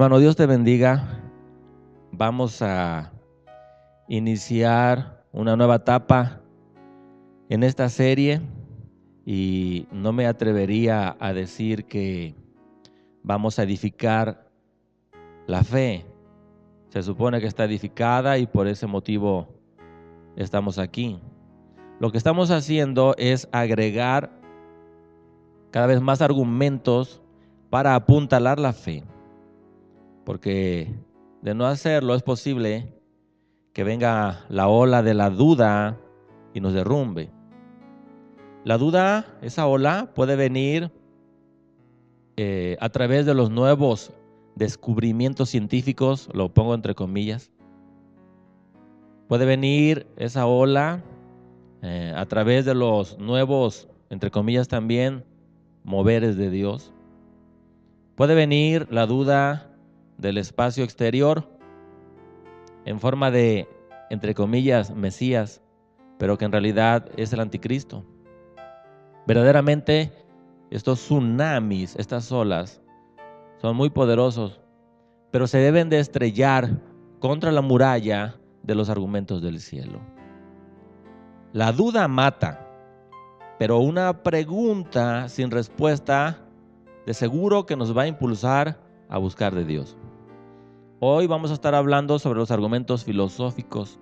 Hermano, Dios te bendiga. Vamos a iniciar una nueva etapa en esta serie y no me atrevería a decir que vamos a edificar la fe. Se supone que está edificada y por ese motivo estamos aquí. Lo que estamos haciendo es agregar cada vez más argumentos para apuntalar la fe, porque de no hacerlo es posible que venga la ola de la duda y nos derrumbe. La duda, esa ola, puede venir a través de los nuevos descubrimientos científicos, lo pongo entre comillas. Puede venir esa ola a través de los nuevos, entre comillas también, moveres de Dios. Puede venir la duda del espacio exterior en forma de, entre comillas, Mesías, pero que en realidad es el anticristo. Verdaderamente, estos tsunamis, estas olas, son muy poderosos, pero se deben de estrellar contra la muralla de los argumentos del cielo. La duda mata, pero una pregunta sin respuesta de seguro que nos va a impulsar a buscar de Dios. Hoy vamos a estar hablando sobre los argumentos filosóficos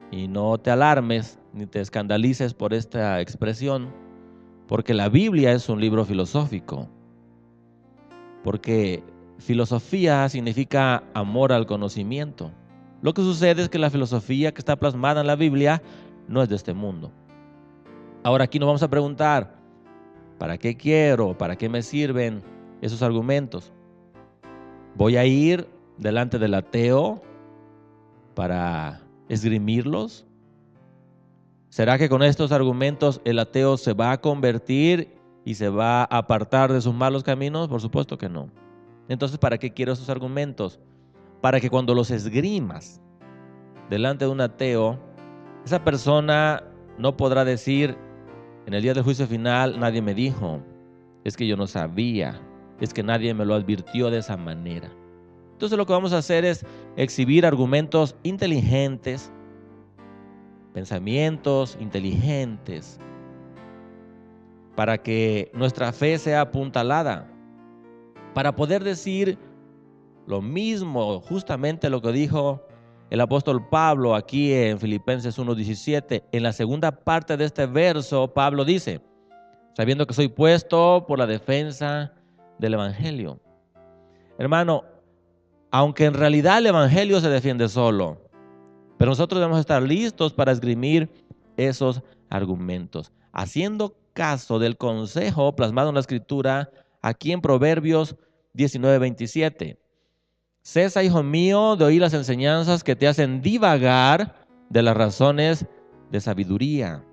y no te alarmes ni te escandalices por esta expresión, porque la Biblia es un libro filosófico, porque filosofía significa amor al conocimiento. Lo que sucede es que la filosofía que está plasmada en la Biblia no es de este mundo. Ahora aquí nos vamos a preguntar, ¿para qué quiero? ¿Para qué me sirven esos argumentos? ¿Voy a ir delante del ateo para esgrimirlos? ¿Será que con estos argumentos el ateo se va a convertir y se va a apartar de sus malos caminos? Por supuesto que no. Entonces, ¿para qué quiero esos argumentos? Para que cuando los esgrimas delante de un ateo, esa persona no podrá decir, en el día del juicio final nadie me dijo, es que yo no sabía, es que nadie me lo advirtió de esa manera. Entonces lo que vamos a hacer es exhibir argumentos inteligentes, pensamientos inteligentes, para que nuestra fe sea apuntalada, para poder decir lo mismo, justamente lo que dijo el apóstol Pablo aquí en Filipenses 1:17. En la segunda parte de este verso, Pablo dice, sabiendo que soy puesto por la defensa del evangelio. Hermano, aunque en realidad el evangelio se defiende solo, pero nosotros debemos estar listos para esgrimir esos argumentos, haciendo caso del consejo plasmado en la Escritura aquí en Proverbios 19:27. Cesa, hijo mío, de oír las enseñanzas que te hacen divagar de las razones de sabiduría.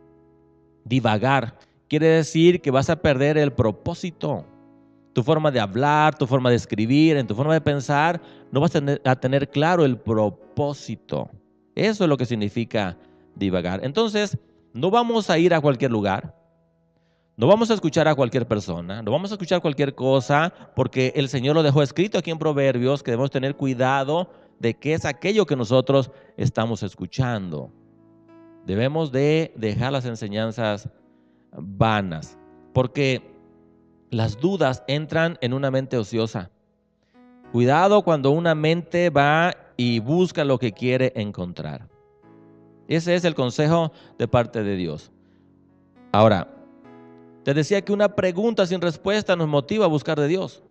Divagar quiere decir que vas a perder el propósito. Tu forma de hablar, tu forma de escribir, en tu forma de pensar, no vas a tener claro el propósito. Eso es lo que significa divagar. Entonces, no vamos a ir a cualquier lugar, no vamos a escuchar a cualquier persona, no vamos a escuchar cualquier cosa, porque el Señor lo dejó escrito aquí en Proverbios, que debemos tener cuidado de qué es aquello que nosotros estamos escuchando. Debemos de dejar las enseñanzas vanas, porque las dudas entran en una mente ociosa. Cuidado cuando una mente va y busca lo que quiere encontrar. Ese es el consejo de parte de Dios. Ahora, te decía que una pregunta sin respuesta nos motiva a buscar de Dios.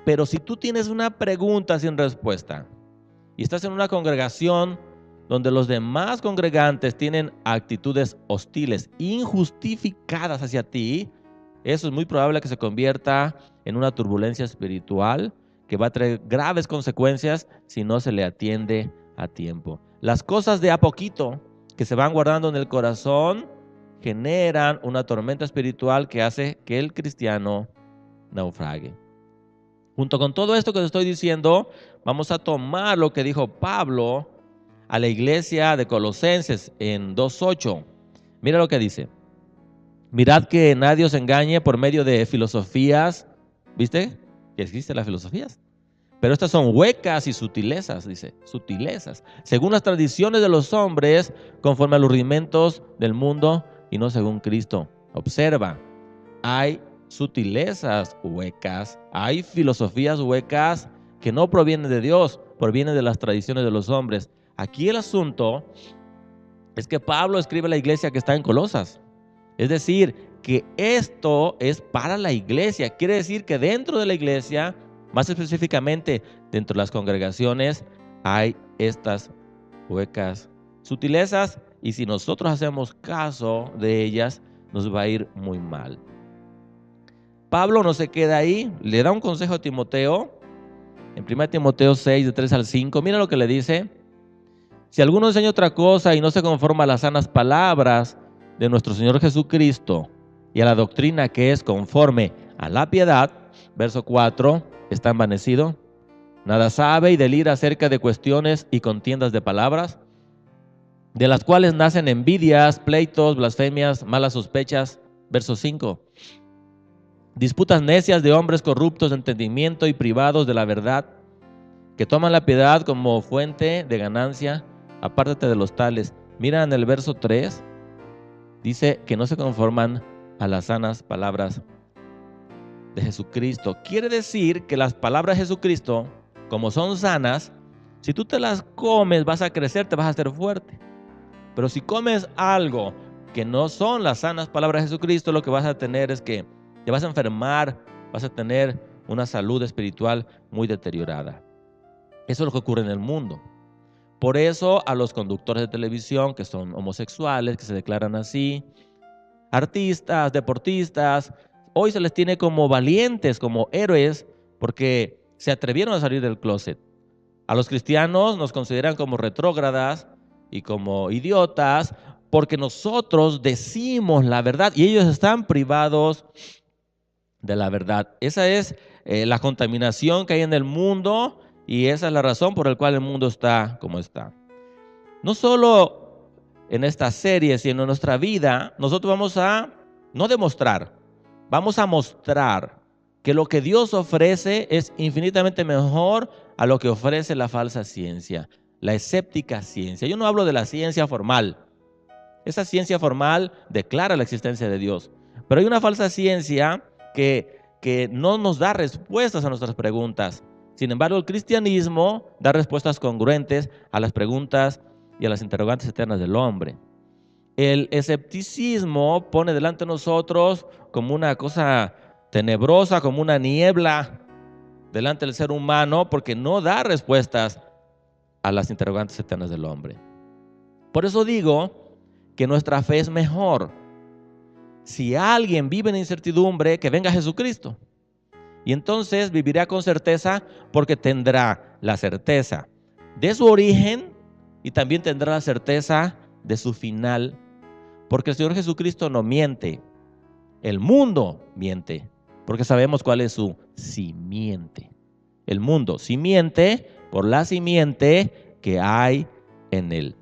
Pero si tú tienes una pregunta sin respuesta y estás en una congregación donde los demás congregantes tienen actitudes hostiles, injustificadas hacia ti, eso es muy probable que se convierta en una turbulencia espiritual que va a traer graves consecuencias si no se le atiende a tiempo. Las cosas de a poquito que se van guardando en el corazón generan una tormenta espiritual que hace que el cristiano naufrague. Junto con todo esto que te estoy diciendo, vamos a tomar lo que dijo Pablo a la iglesia de Colosenses en 2:8. Mira lo que dice. Mirad que nadie os engañe por medio de filosofías. ¿Viste? Que existen las filosofías. Pero estas son huecas y sutilezas, dice, sutilezas, según las tradiciones de los hombres, conforme a los rudimentos del mundo y no según Cristo. Observa, hay sutilezas huecas, hay filosofías huecas que no provienen de Dios, provienen de las tradiciones de los hombres. Aquí el asunto es que Pablo escribe a la iglesia que está en Colosas. Es decir, que esto es para la iglesia. Quiere decir que dentro de la iglesia, más específicamente dentro de las congregaciones, hay estas huecas sutilezas, y si nosotros hacemos caso de ellas, nos va a ir muy mal. Pablo no se queda ahí, le da un consejo a Timoteo, en 1 Timoteo 6, de 3 al 5, mira lo que le dice. Si alguno enseña otra cosa y no se conforma a las sanas palabras de nuestro Señor Jesucristo y a la doctrina que es conforme a la piedad, verso 4, está envanecido, nada sabe y delira acerca de cuestiones y contiendas de palabras, de las cuales nacen envidias, pleitos, blasfemias, malas sospechas, verso 5. Disputas necias de hombres corruptos de entendimiento y privados de la verdad, que toman la piedad como fuente de ganancia. Apártate de los tales. Mira en el verso 3, dice que no se conforman a las sanas palabras de Jesucristo. Quiere decir que las palabras de Jesucristo, como son sanas, si tú te las comes vas a crecer, te vas a hacer fuerte. Pero si comes algo que no son las sanas palabras de Jesucristo, lo que vas a tener es que te vas a enfermar, vas a tener una salud espiritual muy deteriorada. Eso es lo que ocurre en el mundo. Por eso a los conductores de televisión que son homosexuales, que se declaran así, artistas, deportistas, hoy se les tiene como valientes, como héroes, porque se atrevieron a salir del closet. A los cristianos nos consideran como retrógradas y como idiotas, porque nosotros decimos la verdad y ellos están privados de la verdad. Esa es la contaminación que hay en el mundo, y esa es la razón por la cual el mundo está como está. No solo en esta serie, sino en nuestra vida, nosotros vamos a no demostrar, vamos a mostrar que lo que Dios ofrece es infinitamente mejor a lo que ofrece la falsa ciencia, la escéptica ciencia. Yo no hablo de la ciencia formal. Esa ciencia formal declara la existencia de Dios, pero hay una falsa ciencia que no nos da respuestas a nuestras preguntas. Sin embargo, el cristianismo da respuestas congruentes a las preguntas y a las interrogantes eternas del hombre. El escepticismo pone delante de nosotros como una cosa tenebrosa, como una niebla delante del ser humano, porque no da respuestas a las interrogantes eternas del hombre. Por eso digo que nuestra fe es mejor. Si alguien vive en incertidumbre, que venga Jesucristo. Y entonces vivirá con certeza, porque tendrá la certeza de su origen y también tendrá la certeza de su final. Porque el Señor Jesucristo no miente. El mundo miente, porque sabemos cuál es su simiente. El mundo sí miente por la simiente que hay en él.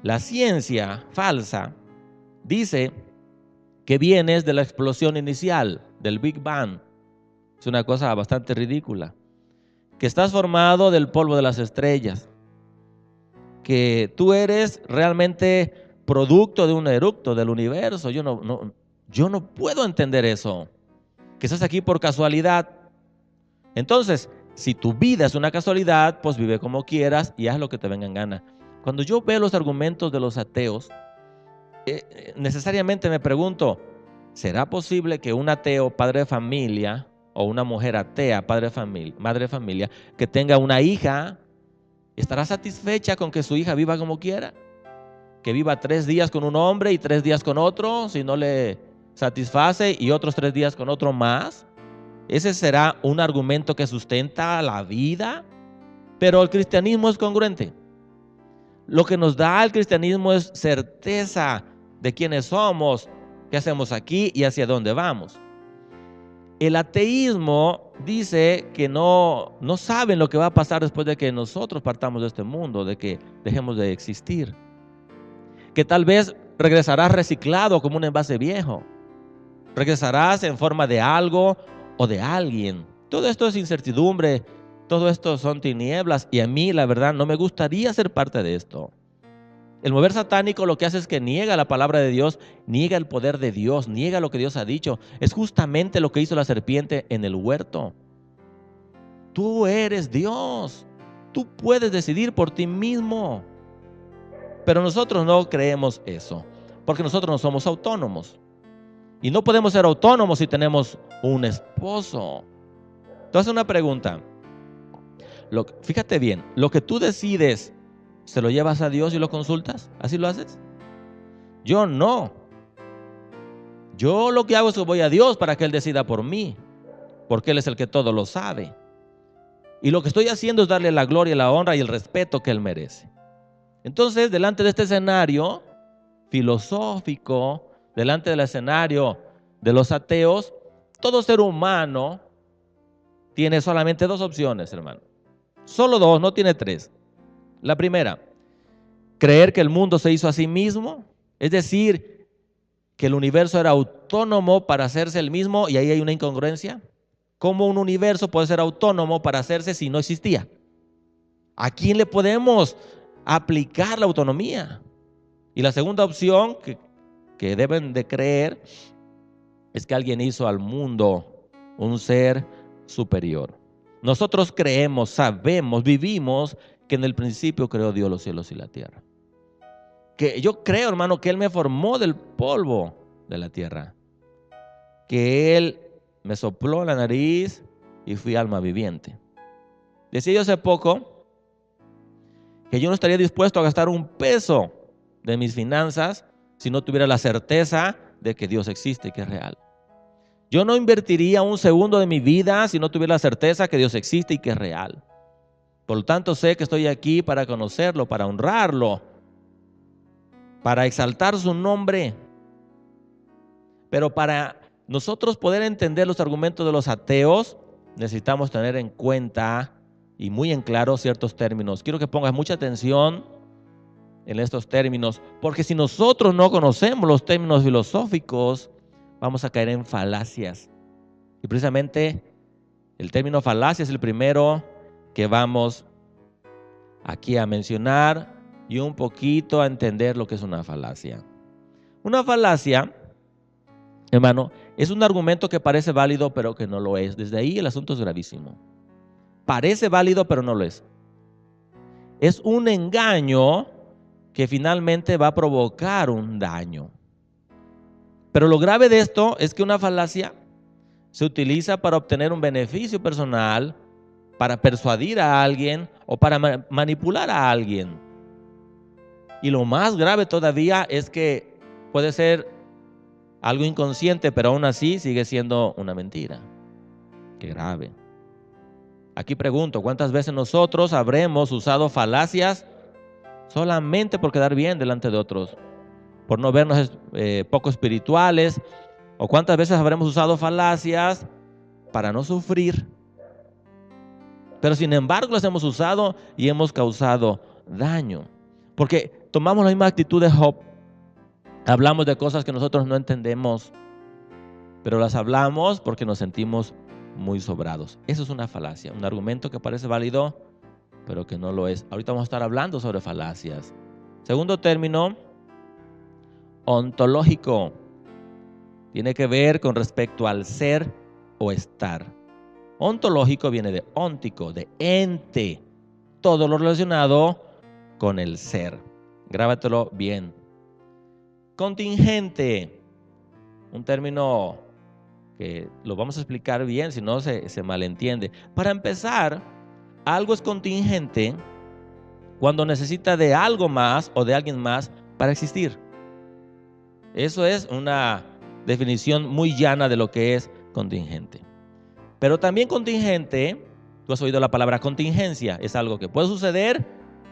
La ciencia falsa dice que vienes de la explosión inicial, del Big Bang. Es una cosa bastante ridícula. Que estás formado del polvo de las estrellas. Que tú eres realmente producto de un eructo del universo. Yo no puedo entender eso. Que estás aquí por casualidad. Entonces, si tu vida es una casualidad, pues vive como quieras y haz lo que te venga en gana. Cuando yo veo los argumentos de los ateos, necesariamente me pregunto, ¿será posible que un ateo, padre de familia, o una mujer atea, madre de familia, que tenga una hija, estará satisfecha con que su hija viva como quiera? Que viva 3 días con un hombre y 3 días con otro, si no le satisface, y otros 3 días con otro más. ¿Ese será un argumento que sustenta la vida? Pero el cristianismo es congruente. Lo que nos da el cristianismo es certeza de quiénes somos, qué hacemos aquí y hacia dónde vamos. El ateísmo dice que no saben lo que va a pasar después de que nosotros partamos de este mundo, de que dejemos de existir. Que tal vez regresarás reciclado como un envase viejo. Regresarás en forma de algo o de alguien. Todo esto es incertidumbre, todo esto son tinieblas y a mí la verdad no me gustaría ser parte de esto. El mover satánico lo que hace es que niega la palabra de Dios, niega el poder de Dios, niega lo que Dios ha dicho. Es justamente lo que hizo la serpiente en el huerto. Tú eres Dios. Tú puedes decidir por ti mismo. Pero nosotros no creemos eso, porque nosotros no somos autónomos. Y no podemos ser autónomos si tenemos un esposo. Entonces, una pregunta. Fíjate bien, lo que tú decides, ¿se lo llevas a Dios y lo consultas? ¿Así lo haces? Yo no. Yo lo que hago es que voy a Dios para que Él decida por mí, porque Él es el que todo lo sabe. Y lo que estoy haciendo es darle la gloria, la honra y el respeto que Él merece. Entonces, delante de este escenario filosófico, delante del escenario de los ateos, todo ser humano tiene solamente dos opciones, hermano. Solo dos, no tiene tres. La primera, creer que el mundo se hizo a sí mismo, es decir, que el universo era autónomo para hacerse el mismo, y ahí hay una incongruencia. ¿Cómo un universo puede ser autónomo para hacerse si no existía? ¿A quién le podemos aplicar la autonomía? Y la segunda opción que deben de creer es que alguien hizo al mundo un ser superior. Nosotros creemos, sabemos, vivimos que en el principio creó Dios los cielos y la tierra. Que yo creo, hermano, que Él me formó del polvo de la tierra. Que Él me sopló en la nariz y fui alma viviente. Decía yo hace poco que yo no estaría dispuesto a gastar un peso de mis finanzas si no tuviera la certeza de que Dios existe y que es real. Yo no invertiría un segundo de mi vida si no tuviera la certeza que Dios existe y que es real. Por lo tanto, sé que estoy aquí para conocerlo, para honrarlo, para exaltar su nombre. Pero para nosotros poder entender los argumentos de los ateos, necesitamos tener en cuenta y muy en claro ciertos términos. Quiero que pongas mucha atención en estos términos, porque si nosotros no conocemos los términos filosóficos, vamos a caer en falacias. Y precisamente el término falacia es el primero que vamos aquí a mencionar y un poquito a entender lo que es una falacia. Una falacia, hermano, es un argumento que parece válido pero que no lo es. Desde ahí el asunto es gravísimo. Parece válido pero no lo es. Es un engaño que finalmente va a provocar un daño. Pero lo grave de esto es que una falacia se utiliza para obtener un beneficio personal, para persuadir a alguien o para manipular a alguien. Y lo más grave todavía es que puede ser algo inconsciente, pero aún así sigue siendo una mentira. Qué grave. Aquí pregunto, ¿cuántas veces nosotros habremos usado falacias solamente por quedar bien delante de otros? Por no vernos poco espirituales. ¿O cuántas veces habremos usado falacias para no sufrir? Pero sin embargo las hemos usado y hemos causado daño. Porque tomamos la misma actitud de Job. Hablamos de cosas que nosotros no entendemos, pero las hablamos porque nos sentimos muy sobrados. Eso es una falacia, un argumento que parece válido, pero que no lo es. Ahorita vamos a estar hablando sobre falacias. Segundo término, ontológico. Tiene que ver con respecto al ser o estar. Ontológico viene de óntico, de ente. Todo lo relacionado con el ser. Grábatelo bien. Contingente. Un término que lo vamos a explicar bien, si no se malentiende. Para empezar, algo es contingente cuando necesita de algo más o de alguien más para existir. Eso es una definición muy llana de lo que es contingente. Pero también contingente, tú has oído la palabra contingencia, es algo que puede suceder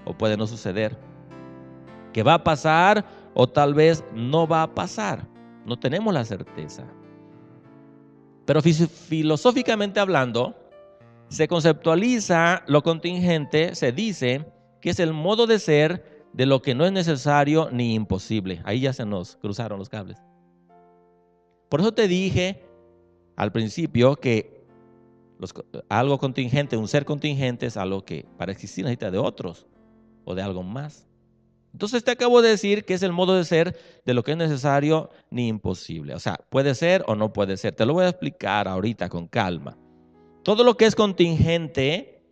o puede no suceder, que va a pasar o tal vez no va a pasar. No tenemos la certeza. Pero filosóficamente hablando, se conceptualiza lo contingente, se dice que es el modo de ser de lo que no es necesario ni imposible. Ahí ya se nos cruzaron los cables. Por eso te dije al principio que algo contingente, un ser contingente es algo que para existir necesita de otros o de algo más. Entonces te acabo de decir que es el modo de ser de lo que es necesario ni imposible. O sea, puede ser o no puede ser. Te lo voy a explicar ahorita con calma. Todo lo que es contingente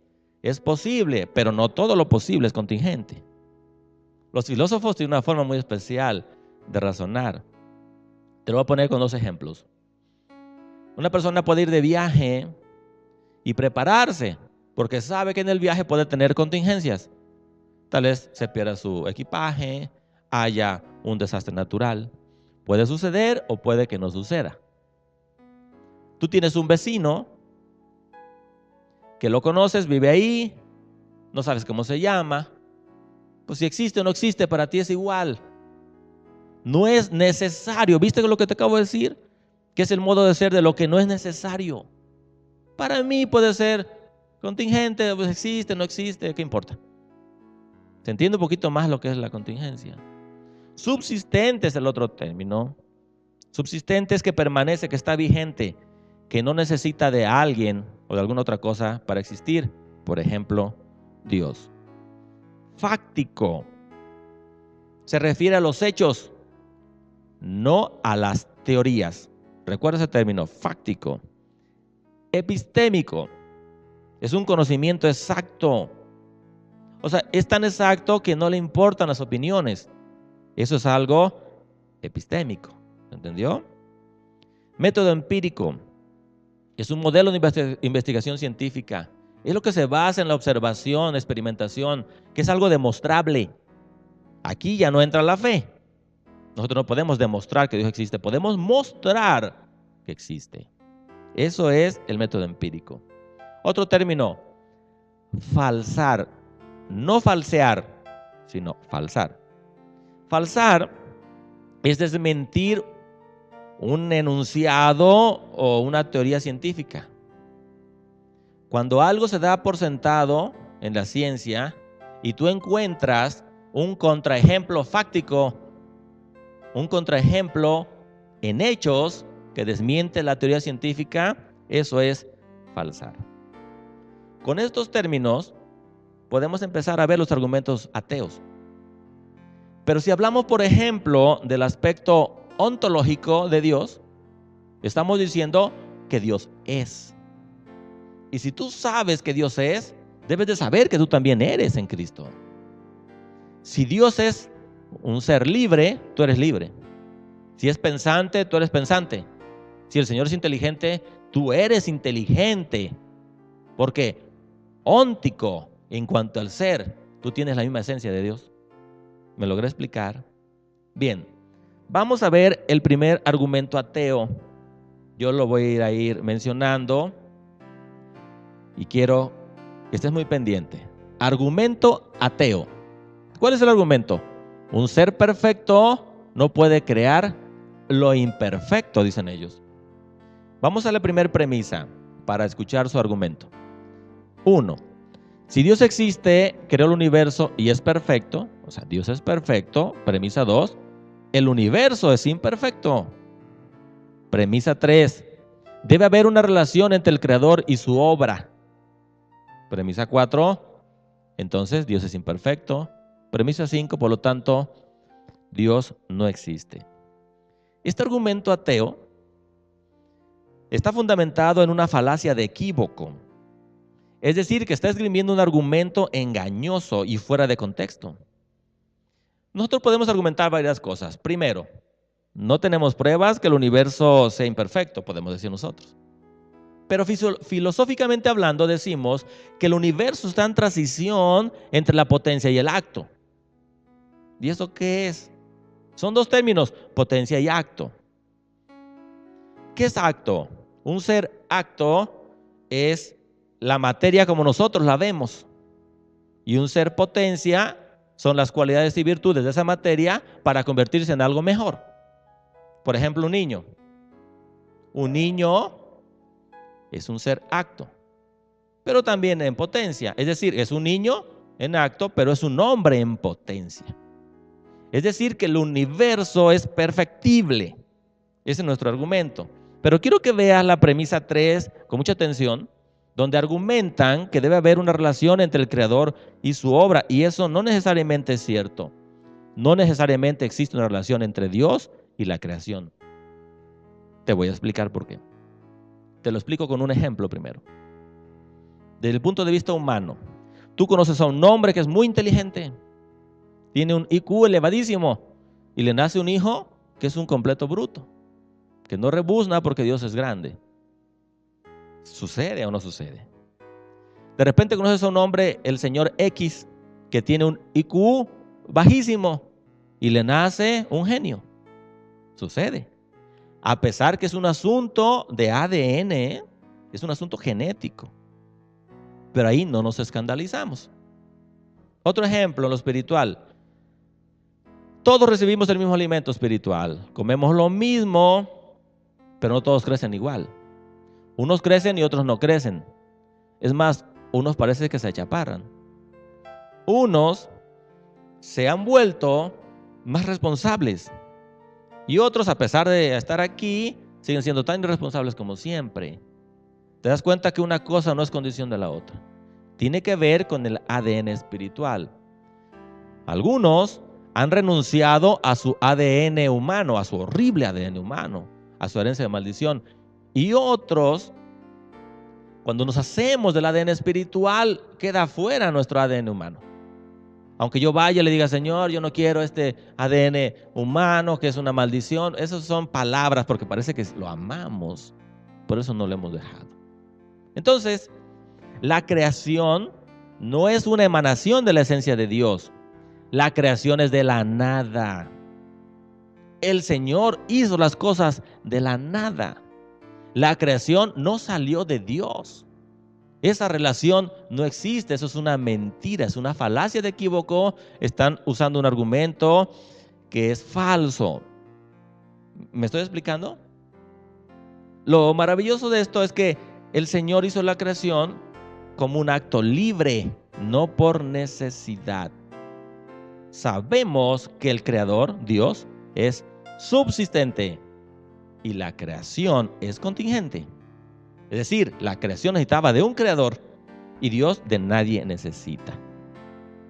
es posible, pero no todo lo posible es contingente. Los filósofos tienen una forma muy especial de razonar. Te lo voy a poner con 2 ejemplos. Una persona puede ir de viaje y prepararse porque sabe que en el viaje puede tener contingencias. Tal vez se pierda su equipaje, haya un desastre natural. Puede suceder o puede que no suceda. Tú tienes un vecino que lo conoces, vive ahí, no sabes cómo se llama. Pues si existe o no existe, para ti es igual. No es necesario. ¿Viste lo que te acabo de decir? Que es el modo de ser de lo que no es necesario. Para mí puede ser contingente, pues existe, no existe, ¿qué importa? Se entiende un poquito más lo que es la contingencia. Subsistente es el otro término. Subsistente es que permanece, que está vigente, que no necesita de alguien o de alguna otra cosa para existir. Por ejemplo, Dios. Fáctico se refiere a los hechos, no a las teorías. Recuerda ese término, fáctico. Epistémico es un conocimiento exacto. O sea, es tan exacto que no le importan las opiniones. Eso es algo epistémico. ¿Entendió? Método empírico es un modelo de investigación científica. Es lo que se basa en la observación, experimentación, que es algo demostrable. Aquí ya no entra la fe. Nosotros no podemos demostrar que Dios existe, podemos mostrar que existe. Eso es el método empírico. Otro término, falsar. No falsear, sino falsar. Falsar es desmentir un enunciado o una teoría científica. Cuando algo se da por sentado en la ciencia y tú encuentras un contraejemplo fáctico, un contraejemplo en hechos que desmiente la teoría científica, eso es falsar. Con estos términos podemos empezar a ver los argumentos ateos. Pero si hablamos, por ejemplo, del aspecto ontológico de Dios, estamos diciendo que Dios es. Y si tú sabes que Dios es, debes de saber que tú también eres en Cristo. Si Dios es un ser libre, tú eres libre. Si es pensante, tú eres pensante. Si el Señor es inteligente, tú eres inteligente. Porque óntico, en cuanto al ser, tú tienes la misma esencia de Dios. ¿Me logré explicar? Bien, vamos a ver el primer argumento ateo. Yo lo voy a ir mencionando y quiero que estés muy pendiente. Argumento ateo. ¿Cuál es el argumento? Un ser perfecto no puede crear lo imperfecto, dicen ellos. Vamos a la primera premisa para escuchar su argumento. 1. Si Dios existe, creó el universo y es perfecto, o sea, Dios es perfecto. Premisa 2. El universo es imperfecto. Premisa 3. Debe haber una relación entre el creador y su obra. Premisa 4. Entonces, Dios es imperfecto. Premisa 5. Por lo tanto, Dios no existe. Este argumento ateo está fundamentado en una falacia de equívoco. Es decir, que está esgrimiendo un argumento engañoso y fuera de contexto. Nosotros podemos argumentar varias cosas. Primero, no tenemos pruebas que el universo sea imperfecto, podemos decir nosotros. Pero filosóficamente hablando decimos que el universo está en transición entre la potencia y el acto. ¿Y eso qué es? Son 2 términos, potencia y acto. ¿Qué es acto? Un ser acto es la materia como nosotros la vemos. Y un ser potencia son las cualidades y virtudes de esa materia para convertirse en algo mejor. Por ejemplo, un niño. Un niño es un ser acto, pero también en potencia. Es decir, es un niño en acto, pero es un hombre en potencia. Es decir, que el universo es perfectible. Ese es nuestro argumento. Pero quiero que veas la premisa 3 con mucha atención, donde argumentan que debe haber una relación entre el creador y su obra, y eso no necesariamente es cierto. No necesariamente existe una relación entre Dios y la creación. Te voy a explicar por qué. Te lo explico con un ejemplo primero. Desde el punto de vista humano, tú conoces a un hombre que es muy inteligente, tiene un IQ elevadísimo y le nace un hijo que es un completo bruto, que no rebuzna porque Dios es grande. ¿Sucede o no sucede? De repente conoces a un hombre, el señor X, que tiene un IQ bajísimo y le nace un genio. Sucede. A pesar que es un asunto de ADN, es un asunto genético. Pero ahí no nos escandalizamos. Otro ejemplo, lo espiritual. Todos recibimos el mismo alimento espiritual. Comemos lo mismo, pero no todos crecen igual. Unos crecen y otros no crecen. Es más, unos parece que se achaparran. Unos se han vuelto más responsables. Y otros, a pesar de estar aquí, siguen siendo tan irresponsables como siempre. Te das cuenta que una cosa no es condición de la otra. Tiene que ver con el ADN espiritual. Algunos han renunciado a su ADN humano, a su horrible ADN humano, a su herencia de maldición. Y otros, cuando nos hacemos del ADN espiritual, queda fuera nuestro ADN humano. Aunque yo vaya y le diga, Señor, yo no quiero este ADN humano, que es una maldición. Esas son palabras porque parece que lo amamos. Por eso no lo hemos dejado. Entonces, la creación no es una emanación de la esencia de Dios. La creación es de la nada. El Señor hizo las cosas de la nada. La creación no salió de Dios. Esa relación no existe, eso es una mentira, es una falacia de equívoco. Están usando un argumento que es falso. ¿Me estoy explicando? Lo maravilloso de esto es que el Señor hizo la creación como un acto libre, no por necesidad. Sabemos que el Creador, Dios, es subsistente y la creación es contingente. Es decir, la creación necesitaba de un creador y Dios de nadie necesita.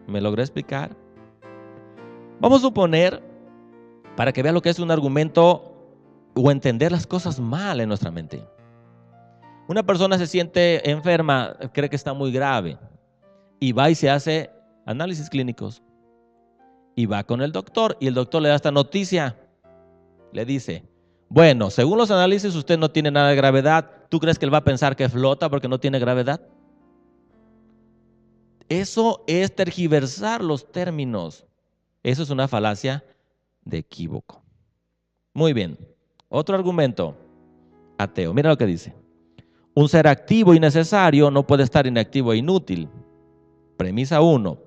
¿Me logré explicar? Vamos a suponer, para que vean lo que es un argumento o entender las cosas mal en nuestra mente. Una persona se siente enferma, cree que está muy grave y va y se hace análisis clínicos. Y va con el doctor y el doctor le da esta noticia. Le dice, bueno, según los análisis usted no tiene nada de gravedad. ¿Tú crees que él va a pensar que flota porque no tiene gravedad? Eso es tergiversar los términos. Eso es una falacia de equívoco. Muy bien. Otro argumento ateo. Mira lo que dice. Un ser activo y necesario no puede estar inactivo e inútil. Premisa 1.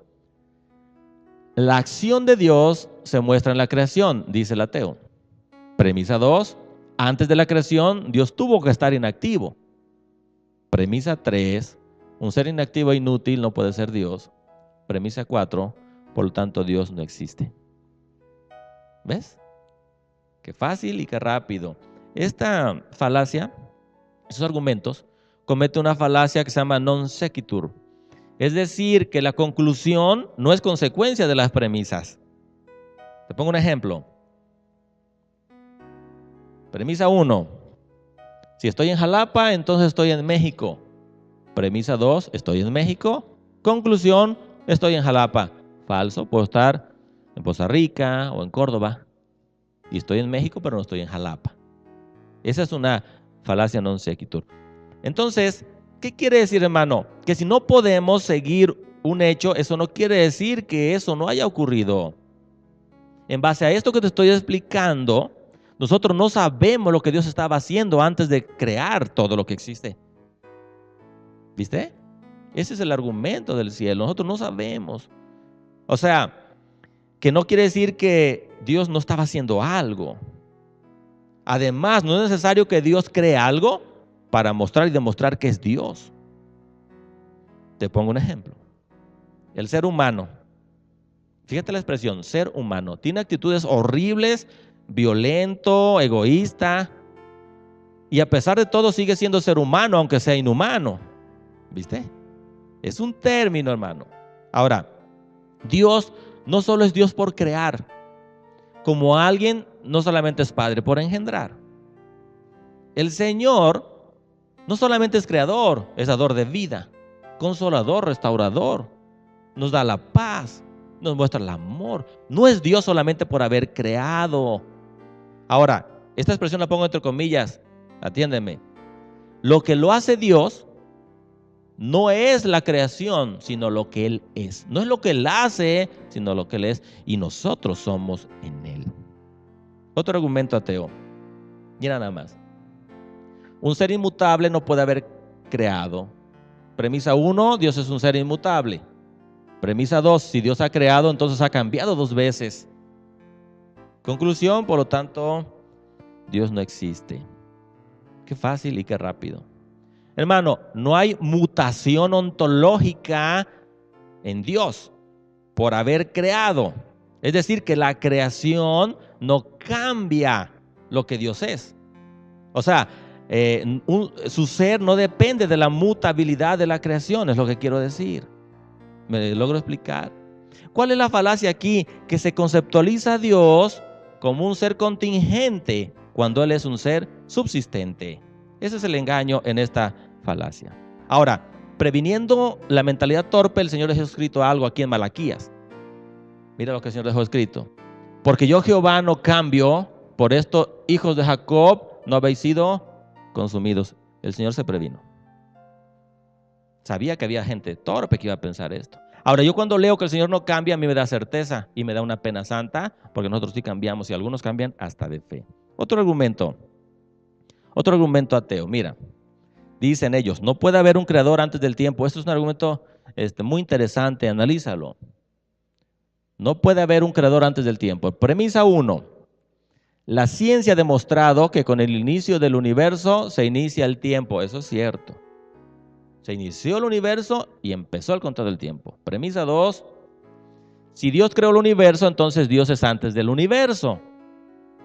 La acción de Dios se muestra en la creación, dice el ateo. Premisa 2. Antes de la creación, Dios tuvo que estar inactivo. Premisa 3. Un ser inactivo e inútil no puede ser Dios. Premisa 4. Por lo tanto, Dios no existe. ¿Ves? Qué fácil y qué rápido. Esta falacia, esos argumentos, comete una falacia que se llama non sequitur. Es decir, que la conclusión no es consecuencia de las premisas. Te pongo un ejemplo. Premisa 1. Si estoy en Jalapa, entonces estoy en México. Premisa 2. Estoy en México. Conclusión, estoy en Jalapa. Falso, puedo estar en Costa Rica o en Córdoba. Y estoy en México, pero no estoy en Jalapa. Esa es una falacia non sequitur. Entonces, ¿qué quiere decir, hermano? Que si no podemos seguir un hecho, eso no quiere decir que eso no haya ocurrido. En base a esto que te estoy explicando, nosotros no sabemos lo que Dios estaba haciendo antes de crear todo lo que existe. ¿Viste? Ese es el argumento del cielo. Nosotros no sabemos. O sea, que no quiere decir que Dios no estaba haciendo algo. Además, no es necesario que Dios cree algo para mostrar y demostrar que es Dios. Te pongo un ejemplo. El ser humano, fíjate la expresión, ser humano, tiene actitudes horribles, violento, egoísta, y a pesar de todo sigue siendo ser humano, aunque sea inhumano. ¿Viste? Es un término, hermano. Ahora, Dios no solo es Dios por crear, como alguien no solamente es Padre por engendrar. El Señor no solamente es creador, es dador de vida, consolador, restaurador, nos da la paz, nos muestra el amor. No es Dios solamente por haber creado. Ahora, esta expresión la pongo entre comillas, atiéndeme. Lo que lo hace Dios no es la creación, sino lo que Él es. No es lo que Él hace, sino lo que Él es, y nosotros somos en Él. Otro argumento ateo. Mira nada más. Un ser inmutable no puede haber creado. Premisa 1, Dios es un ser inmutable. Premisa 2, si Dios ha creado, entonces ha cambiado 2 veces. Conclusión, por lo tanto, Dios no existe. Qué fácil y qué rápido. Hermano, no hay mutación ontológica en Dios por haber creado. Es decir, que la creación no cambia lo que Dios es. O sea, su ser no depende de la mutabilidad de la creación, es lo que quiero decir. ¿Me logro explicar? ¿Cuál es la falacia aquí? Que se conceptualiza a Dios como un ser contingente cuando Él es un ser subsistente. Ese es el engaño en esta falacia. Ahora, previniendo la mentalidad torpe, el Señor dejó escrito algo aquí en Malaquías. Mira lo que el Señor dejó escrito. Porque yo Jehová no cambio, por esto, hijos de Jacob, no habéis sido consumidos. El Señor se previno. Sabía que había gente torpe que iba a pensar esto. Ahora, yo cuando leo que el Señor no cambia, a mí me da certeza y me da una pena santa, porque nosotros sí cambiamos y algunos cambian hasta de fe. Otro argumento ateo. Mira, dicen ellos, no puede haber un creador antes del tiempo. Esto es un argumento muy interesante, analízalo. No puede haber un creador antes del tiempo. Premisa 1. La ciencia ha demostrado que con el inicio del universo se inicia el tiempo. Eso es cierto. Se inició el universo y empezó el conteo del tiempo. Premisa 2. Si Dios creó el universo, entonces Dios es antes del universo.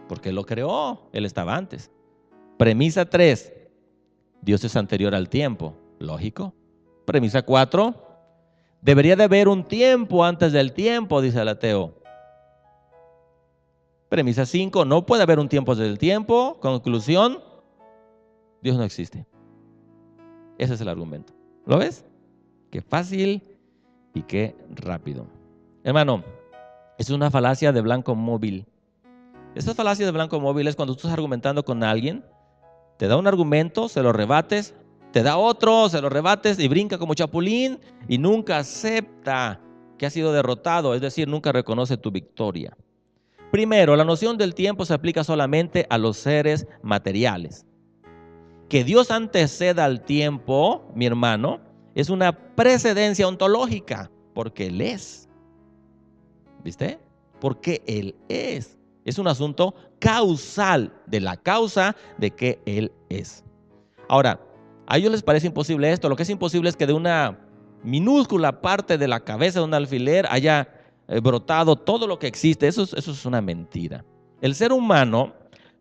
Porque Él lo creó, Él estaba antes. Premisa 3. Dios es anterior al tiempo. Lógico. Premisa 4. Debería de haber un tiempo antes del tiempo, dice el ateo. Premisa 5. No puede haber un tiempo antes del tiempo. Conclusión. Dios no existe. Ese es el argumento. ¿Lo ves? Qué fácil y qué rápido. Hermano, es una falacia de blanco móvil. Esa falacia de blanco móvil es cuando tú estás argumentando con alguien, te da un argumento, se lo rebates, te da otro, se lo rebates y brinca como chapulín y nunca acepta que ha sido derrotado, es decir, nunca reconoce tu victoria. Primero, la noción del tiempo se aplica solamente a los seres materiales. Que Dios anteceda al tiempo, mi hermano, es una precedencia ontológica, porque Él es. ¿Viste? Porque Él es. Es un asunto causal, de la causa de que Él es. Ahora, a ellos les parece imposible esto. Lo que es imposible es que de una minúscula parte de la cabeza de un alfiler haya brotado todo lo que existe. Eso es una mentira. El ser humano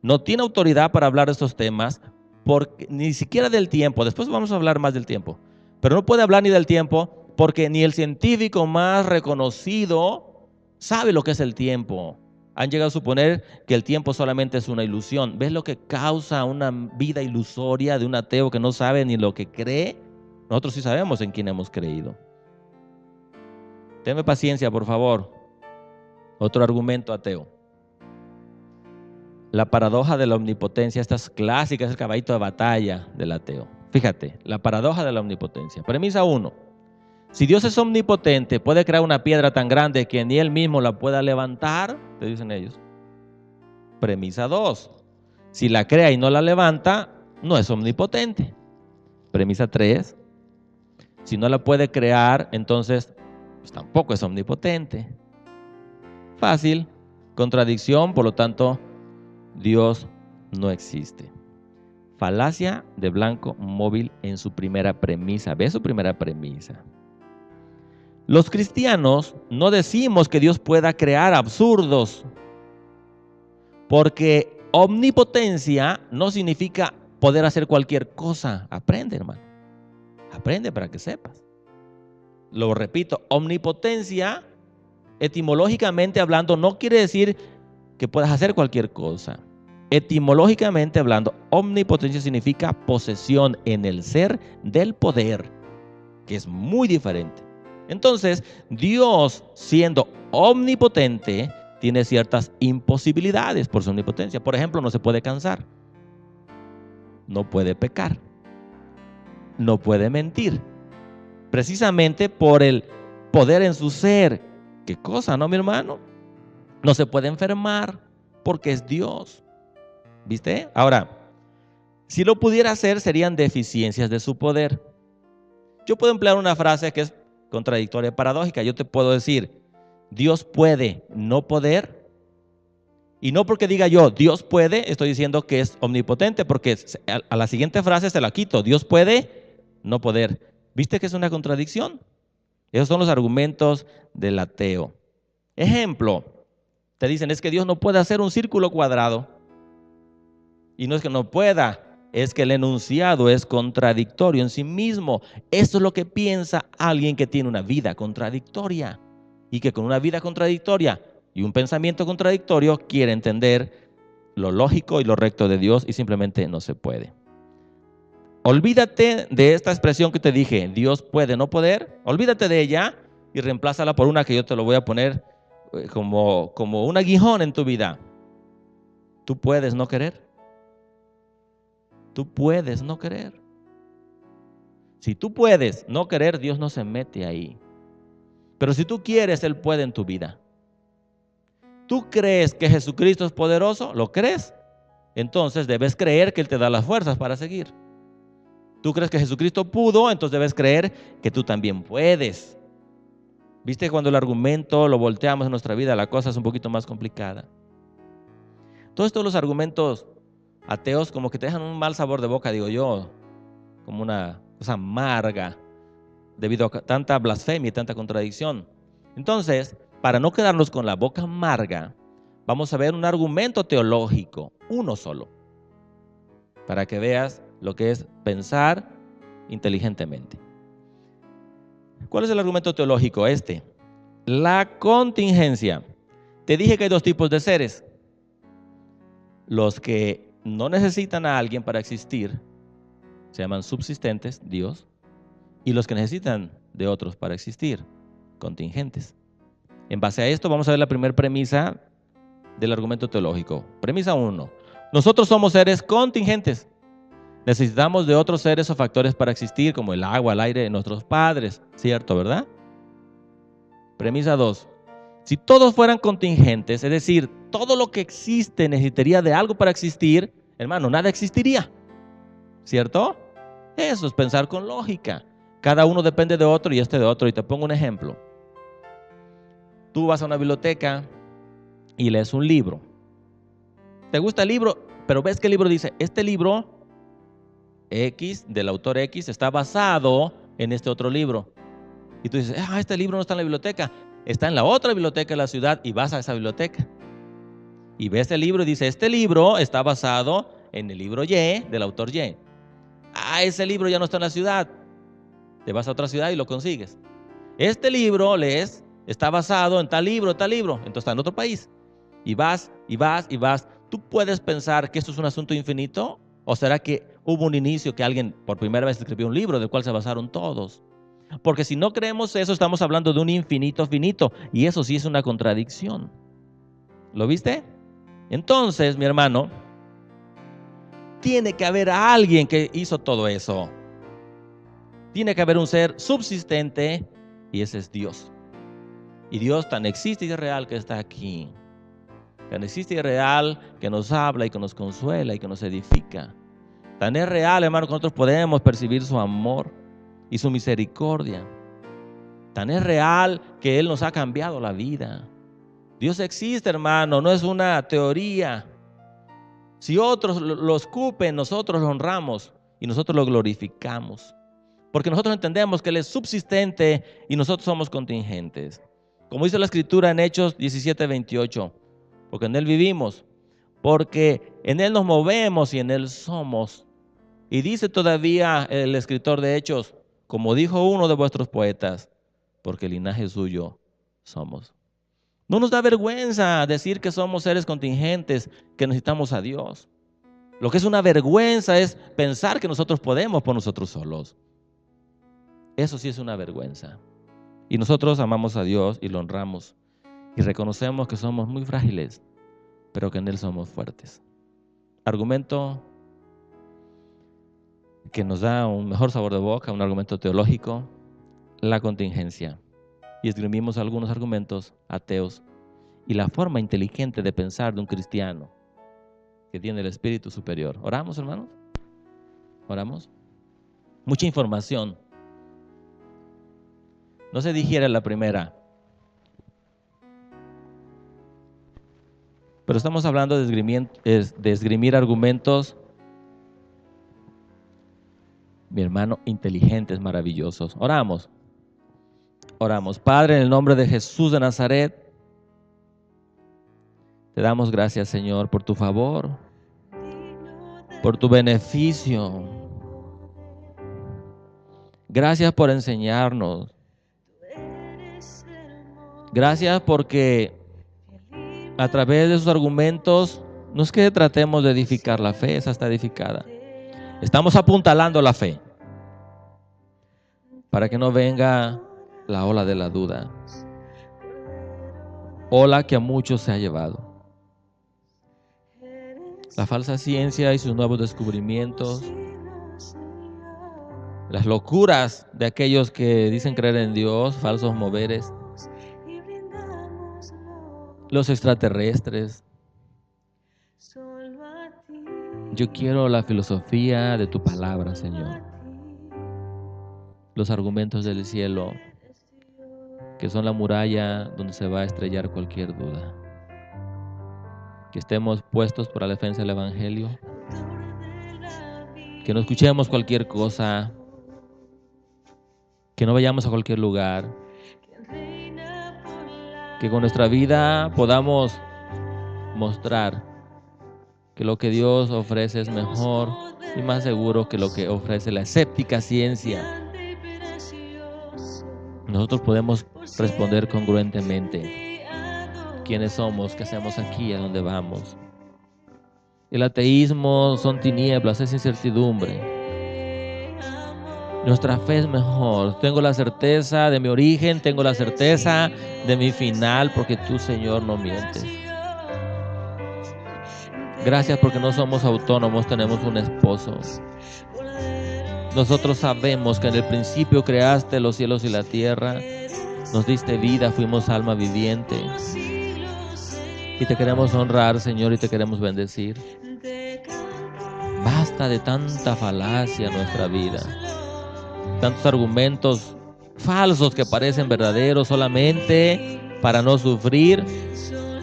no tiene autoridad para hablar de estos temas, porque, ni siquiera del tiempo. Después vamos a hablar más del tiempo. Pero no puede hablar ni del tiempo porque ni el científico más reconocido sabe lo que es el tiempo. Han llegado a suponer que el tiempo solamente es una ilusión. ¿Ves lo que causa una vida ilusoria de un ateo que no sabe ni lo que cree? Nosotros sí sabemos en quién hemos creído. Tenme paciencia, por favor. Otro argumento ateo. La paradoja de la omnipotencia. Esta es clásica, es el caballito de batalla del ateo. Fíjate, la paradoja de la omnipotencia. Premisa 1. Si Dios es omnipotente, puede crear una piedra tan grande que ni Él mismo la pueda levantar, te dicen ellos. Premisa 2. Si la crea y no la levanta, no es omnipotente. Premisa 3. Si no la puede crear, entonces pues tampoco es omnipotente. Fácil. Contradicción, por lo tanto, Dios no existe. Falacia de blanco móvil en su primera premisa. ¿Ves su primera premisa? Los cristianos no decimos que Dios pueda crear absurdos, porque omnipotencia no significa poder hacer cualquier cosa. Aprende, hermano. Aprende para que sepas. Lo repito, omnipotencia, etimológicamente hablando, no quiere decir que puedas hacer cualquier cosa. Etimológicamente hablando, omnipotencia significa posesión en el ser del poder, que es muy diferente. Entonces, Dios, siendo omnipotente, tiene ciertas imposibilidades por su omnipotencia. Por ejemplo, no se puede cansar, no puede pecar, no puede mentir, precisamente por el poder en su ser. ¿Qué cosa, no, mi hermano? No se puede enfermar porque es Dios. ¿Viste? Ahora, si lo pudiera hacer, serían deficiencias de su poder. Yo puedo emplear una frase que es contradictoria, paradójica. Yo te puedo decir, Dios puede no poder. Y no porque diga yo, Dios puede, estoy diciendo que es omnipotente, porque a la siguiente frase se la quito. Dios puede no poder. ¿Viste que es una contradicción? Esos son los argumentos del ateo. Ejemplo, te dicen, es que Dios no puede hacer un círculo cuadrado. Y no es que no pueda, es que el enunciado es contradictorio en sí mismo. Esto es lo que piensa alguien que tiene una vida contradictoria. Y que con una vida contradictoria y un pensamiento contradictorio quiere entender lo lógico y lo recto de Dios y simplemente no se puede. Olvídate de esta expresión que te dije, Dios puede no poder. Olvídate de ella y reemplázala por una que yo te lo voy a poner como un aguijón en tu vida. Tú puedes no querer. Tú puedes no querer. Si tú puedes no querer, Dios no se mete ahí. Pero si tú quieres, Él puede en tu vida. ¿Tú crees que Jesucristo es poderoso? ¿Lo crees? Entonces debes creer que Él te da las fuerzas para seguir. ¿Tú crees que Jesucristo pudo? Entonces debes creer que tú también puedes. ¿Viste? Cuando el argumento lo volteamos en nuestra vida, la cosa es un poquito más complicada. Todos estos los argumentos ateos como que te dejan un mal sabor de boca, digo yo, como una cosa amarga debido a tanta blasfemia y tanta contradicción. Entonces, para no quedarnos con la boca amarga, vamos a ver un argumento teológico, uno solo, para que veas lo que es pensar inteligentemente. ¿Cuál es el argumento teológico? La contingencia. Te dije que hay dos tipos de seres. Los que no necesitan a alguien para existir, se llaman subsistentes, Dios, y los que necesitan de otros para existir, contingentes. En base a esto vamos a ver la primera premisa del argumento teológico. Premisa 1. Nosotros somos seres contingentes. Necesitamos de otros seres o factores para existir, como el agua, el aire de nuestros padres. ¿Cierto, verdad? Premisa 2. Si todos fueran contingentes, es decir, todo lo que existe necesitaría de algo para existir, hermano, nada existiría. ¿Cierto? Eso es pensar con lógica. Cada uno depende de otro y de otro. Y te pongo un ejemplo. Tú vas a una biblioteca y lees un libro. ¿Te gusta el libro? Pero ves que el libro dice, este libro X, del autor X, está basado en este otro libro. Y tú dices, este libro no está en la biblioteca, está en la otra biblioteca de la ciudad, y vas a esa biblioteca. Y ves el libro y dice, este libro está basado en el libro Y, del autor Y. Ese libro ya no está en la ciudad. Te vas a otra ciudad y lo consigues. Este libro lees, está basado en tal libro, entonces está en otro país. Y vas, y vas, y vas. ¿Tú puedes pensar que esto es un asunto infinito? ¿O será que hubo un inicio que alguien por primera vez escribió un libro del cual se basaron todos? Porque si no creemos eso, estamos hablando de un infinito finito. Y eso sí es una contradicción. ¿Lo viste? Entonces, mi hermano, tiene que haber alguien que hizo todo eso. Tiene que haber un ser subsistente y ese es Dios. Y Dios tan existe y es real que está aquí. Tan existe y es real que nos habla y que nos consuela y que nos edifica. Tan es real, hermano, que nosotros podemos percibir su amor y su misericordia. Tan es real que Él nos ha cambiado la vida. Dios existe, hermano, no es una teoría. Si otros lo escupen, nosotros lo honramos y nosotros lo glorificamos. Porque nosotros entendemos que Él es subsistente y nosotros somos contingentes. Como dice la Escritura en Hechos 17:28, porque en Él vivimos, porque en Él nos movemos y en Él somos. Y dice todavía el escritor de Hechos, como dijo uno de vuestros poetas, porque linaje suyo somos. No nos da vergüenza decir que somos seres contingentes, que necesitamos a Dios. Lo que es una vergüenza es pensar que nosotros podemos por nosotros solos. Eso sí es una vergüenza. Y nosotros amamos a Dios y lo honramos. Y reconocemos que somos muy frágiles, pero que en Él somos fuertes. Argumento que nos da un mejor sabor de boca, un argumento teológico, la contingencia. Y esgrimimos algunos argumentos ateos y la forma inteligente de pensar de un cristiano que tiene el espíritu superior. ¿Oramos, hermanos? ¿Oramos? Mucha información. No se digiere la primera. Pero estamos hablando de esgrimir argumentos, mi hermano, inteligentes, maravillosos. Oramos. Oramos. Padre, en el nombre de Jesús de Nazaret, te damos gracias, Señor, por tu favor, por tu beneficio. Gracias por enseñarnos. Gracias porque a través de esos argumentos no es que tratemos de edificar la fe, esa está edificada. Estamos apuntalando la fe para que no venga la ola de la duda, ola que a muchos se ha llevado. La falsa ciencia y sus nuevos descubrimientos, las locuras de aquellos que dicen creer en Dios, falsos moveres, los extraterrestres. Yo quiero la filosofía de tu palabra, Señor. Los argumentos del cielo, que son la muralla donde se va a estrellar cualquier duda. Que estemos puestos para la defensa del Evangelio. Que no escuchemos cualquier cosa. Que no vayamos a cualquier lugar. Que con nuestra vida podamos mostrar que lo que Dios ofrece es mejor y más seguro que lo que ofrece la escéptica ciencia. Nosotros podemos responder congruentemente quiénes somos, qué hacemos aquí, a dónde vamos. El ateísmo son tinieblas, es incertidumbre. Nuestra fe es mejor. Tengo la certeza de mi origen, tengo la certeza de mi final, porque tú, Señor, no mientes. Gracias porque no somos autónomos, tenemos un esposo. Nosotros sabemos que en el principio creaste los cielos y la tierra, nos diste vida, fuimos alma viviente. Y te queremos honrar, Señor, y te queremos bendecir. Basta de tanta falacia en nuestra vida, tantos argumentos falsos que parecen verdaderos solamente para no sufrir,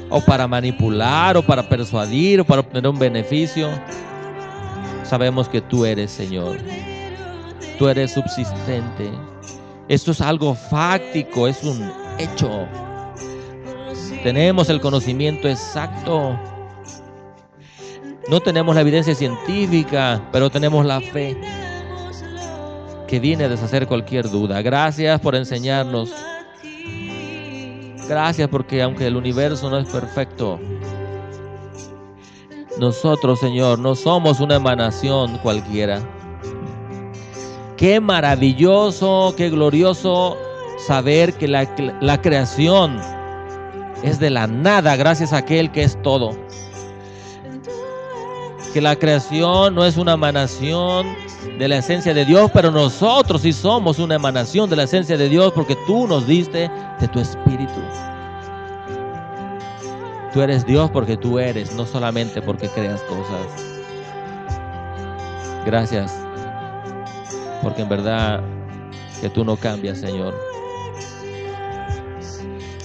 o para manipular, o para persuadir, o para obtener un beneficio. Sabemos que tú eres, Señor. Tú eres subsistente. Esto es algo fáctico, es un hecho. Tenemos el conocimiento exacto. No tenemos la evidencia científica, pero tenemos la fe que viene a deshacer cualquier duda. Gracias por enseñarnos. Gracias porque aunque el universo no es perfecto, nosotros, Señor, no somos una emanación cualquiera. Qué maravilloso, qué glorioso saber que la creación es de la nada gracias a aquel que es todo. Que la creación no es una emanación de la esencia de Dios, pero nosotros sí somos una emanación de la esencia de Dios porque tú nos diste de tu espíritu. Tú eres Dios porque tú eres, no solamente porque creas cosas. Gracias, porque en verdad que tú no cambias, Señor.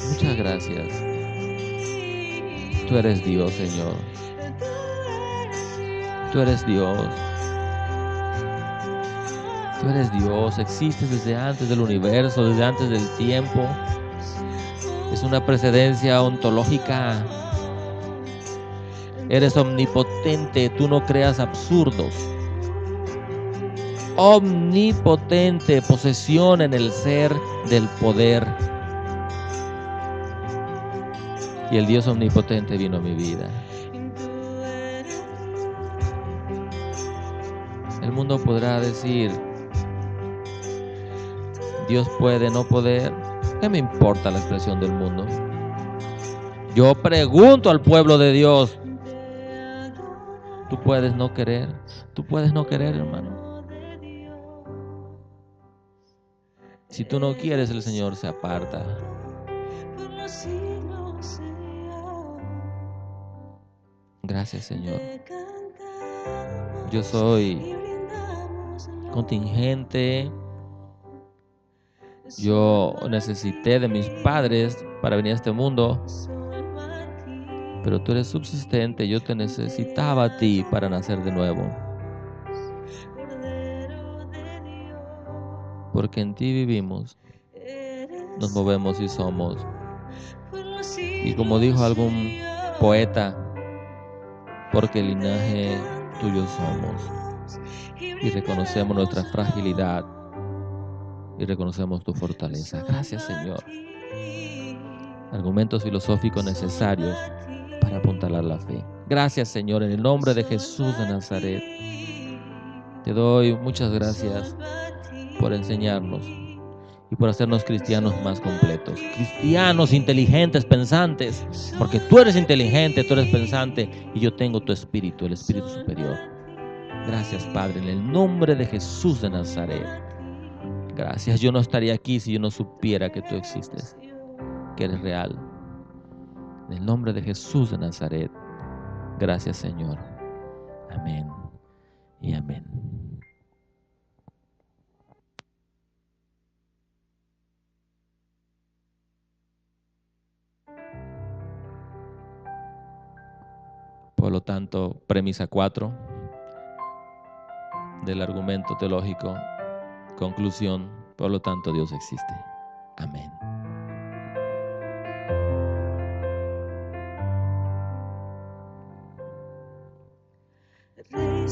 Muchas gracias. Tú eres Dios, Señor. Tú eres Dios. Tú eres Dios, existes desde antes del universo, desde antes del tiempo. Es una precedencia ontológica. Eres omnipotente, tú no creas absurdos. omnipotente, posesión en el ser del poder. Y el Dios omnipotente vino a mi vida. El mundo podrá decir, Dios puede, no poder. ¿Qué me importa la expresión del mundo? Yo pregunto al pueblo de Dios. Tú puedes no querer. Tú puedes no querer, hermano. Si tú no quieres, el Señor se aparta. Gracias, Señor. Yo soy contingente. Yo necesité de mis padres para venir a este mundo, pero tú eres subsistente. Yo te necesitaba a ti para nacer de nuevo, porque en ti vivimos, nos movemos y somos. Y como dijo algún poeta, porque el linaje tuyo somos, y reconocemos nuestra fragilidad y reconocemos tu fortaleza. Gracias, Señor. Argumentos filosóficos necesarios para apuntalar la fe. Gracias, Señor, en el nombre de Jesús de Nazaret. Te doy muchas gracias por enseñarnos y por hacernos cristianos más completos. Cristianos inteligentes, pensantes, porque tú eres inteligente, tú eres pensante y yo tengo tu espíritu, el espíritu superior. Gracias, Padre, en el nombre de Jesús de Nazaret. Gracias, yo no estaría aquí si yo no supiera que tú existes, que eres real. En el nombre de Jesús de Nazaret. Gracias, Señor. Amén y amén. Por lo tanto, premisa 4 del argumento teológico. Conclusión, por lo tanto, Dios existe. Amén. Rey